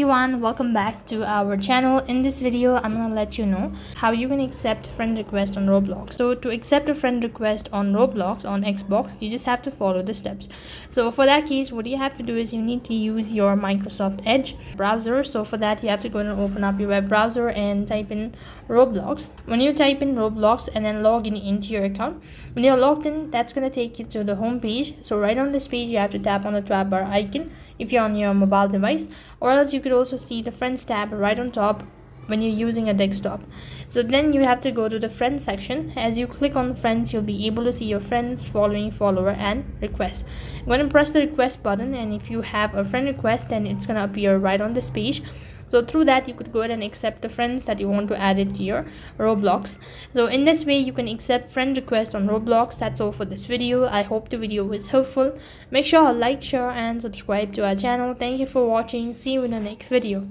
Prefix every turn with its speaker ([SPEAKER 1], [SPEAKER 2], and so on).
[SPEAKER 1] everyone, welcome back to our channel. In this video I'm gonna let you know how you can accept friend request on Roblox. So to accept a friend request on Roblox on Xbox, you just have to follow the steps. So for that case, what you have to do is you need to use your Microsoft Edge browser. So for that you have to go and open up your web browser and type in Roblox. When you type in Roblox and then log in into your account, when you're logged in, that's gonna take you to the home page. So right on this page you have to tap on the tab bar icon if you're on your mobile device, or else you could also see the friends tab right on top when you're using a desktop. So then you have to go to the friends section. As you click on friends, you'll be able to see your friends, following, follower and request. I'm going to press the request button, and if you have a friend request, then it's going to appear right on this page. So through that you could go ahead and accept the friends that you want to add it to your Roblox. So in this way you can accept friend request on Roblox. That's all for this video. I hope the video was helpful. Make sure to like, share and subscribe to our channel. Thank you for watching. See you in the next video.